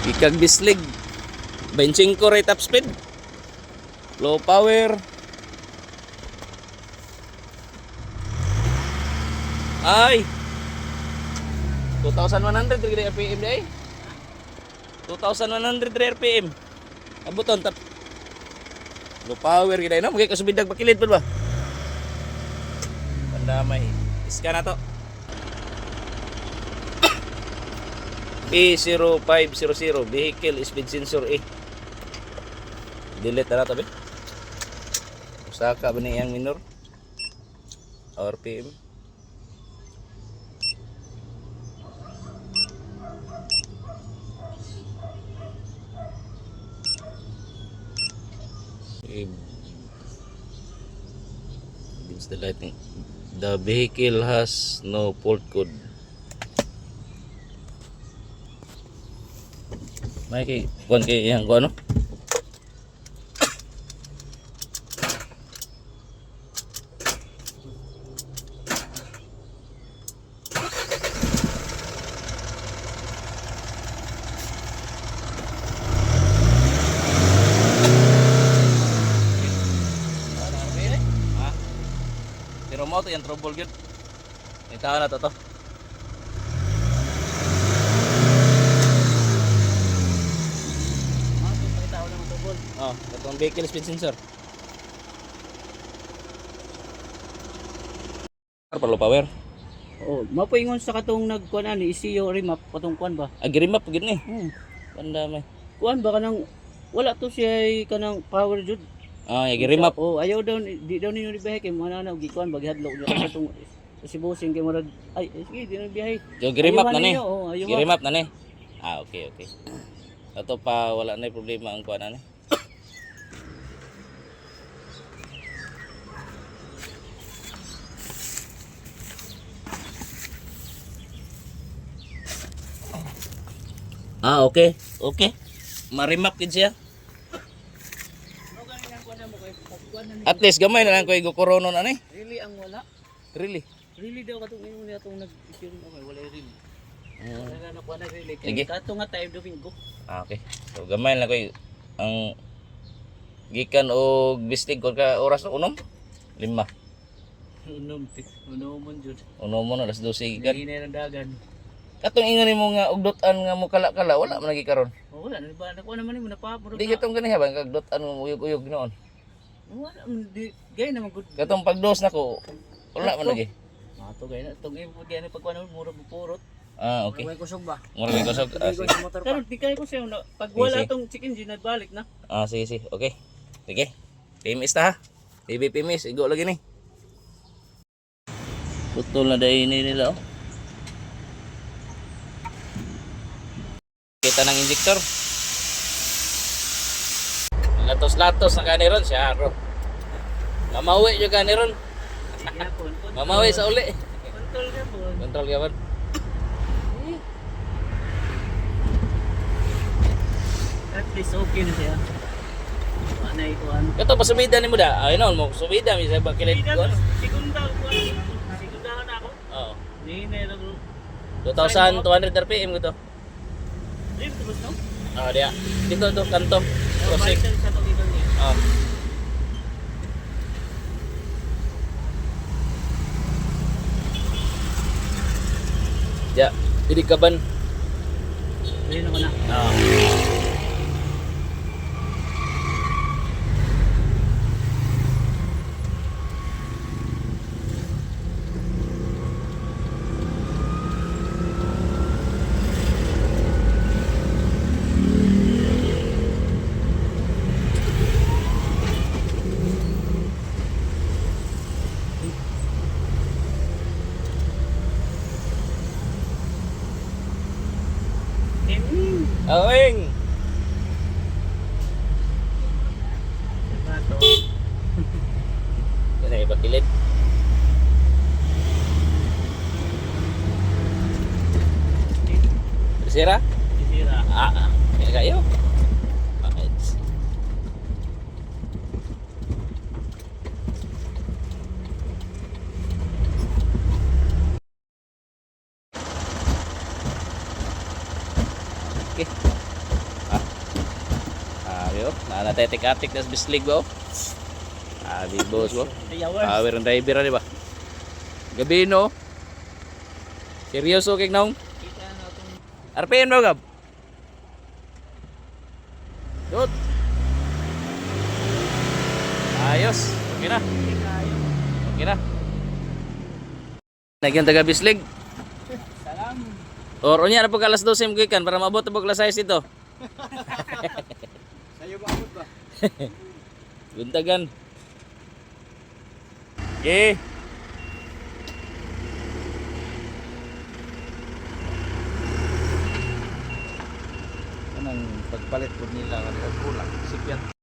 Ikag bislig. 25 rate top speed. Low power. Ay. 2,100 RPM day. 2,100 RPM. Abuton tap. Low power gid no, magay kasubidag pakilid pud ba? Pandamay. Iska na to. E0500 vehicle speed sensor A. Delete na to be. Usa ka ba niyang minor? RPM. Against the lighting. The vehicle has no fault code. May kay yang ko ano? Pero mo to yung trouble gyud. Itaw na to. Oh, katong vehicle speed sensor. Para power. Oh, mapaingon sa katong nagkuan ani isiyo remap katong kuan ba? Agrimap gid ni. Banda may. Kuan ba kanang wala to siya kanang power jud. Ah, agrimap. Oh, ayaw daw di daw ninyo biyahe kay manana og gikuan ba gihadlok niya katong si bossing kay murag ay sige di na biyahe. Yo agrimap na ni. Oh, ayaw. Agrimap na ni. Ah, okay. Ato pa wala na problema ang kuan ani. Ah, okay. Marimap gid siya. At least gamay na lang ko igukoronon ani. Really ang wala. Really. Really daw katong ingon niya tong nag-issue okay, wala really. Wala na kuan na really. Sige. Kay kato nga time domingo. Ah, okay. So gamay lang ko ang gikan og bistig ko ka oras no unom. 5. Unom mon jud. Unom mo na alas 12 gikan. Hinay ng dagan. Katong ingon nimo nga ugdotan nga mo kala-kala wala man lagi karon. Oh, wala na ba nakuha naman mo napapuro. Di katong ganiha ba kagdotan mo uyog-uyog noon. Wala di gay naman good. Katong pagdos nako wala man lagi. Ato gay na tong imo gay na pagkuan mura bupurot. Ah, okay. Way kusog ba? Mura may kusog. Ah, sige. Pero di kay ko siya pag wala Sige. tong chicken gin balik na. Ah, sige. Okay. Sige. PMS ta ha. Baby PMS, igo lagi ni. Putol na dahil nila oh. Kita ng injector. Latos-latos na kaniron siya ro. Mamawi yung kaniron. Mamawi sa uli. Kontrol ka po. Kontrol ka ba? At least okay na siya. Ano ikuan? Kato pa sumida ni mo da. Ay no, mo sumida mi sa bakilit ko. Segunda na ako. Oo. Ni na 2,200 RPM ko to. Dito ba no? Ah, dia. Dito to kanto. Crossing. Sa to dito niya. Ah. Ya, jadi kaban. Ayun ako na. Ah. Awing. Bato. Kana iba kilid. Sira? Sira. Ah, kaya kayo. Bakit? Okay. Ayo, nanatay tik-atik na bislig ba? Abi boss ba? Ayawar. Power ang driver di ba? Gabi no. Seryoso kay naong. Kita na itong RPM daw gab. Dot. Ayos. Okay na. kayo. Okay na. Nagyan taga bislig. Salam. Or unya na po kalas 12 mo gikan para maabot pag lasay ito. Sayo ba abot ba? Buntagan. Okay. Anong pagpalit po nila kulang sipyat.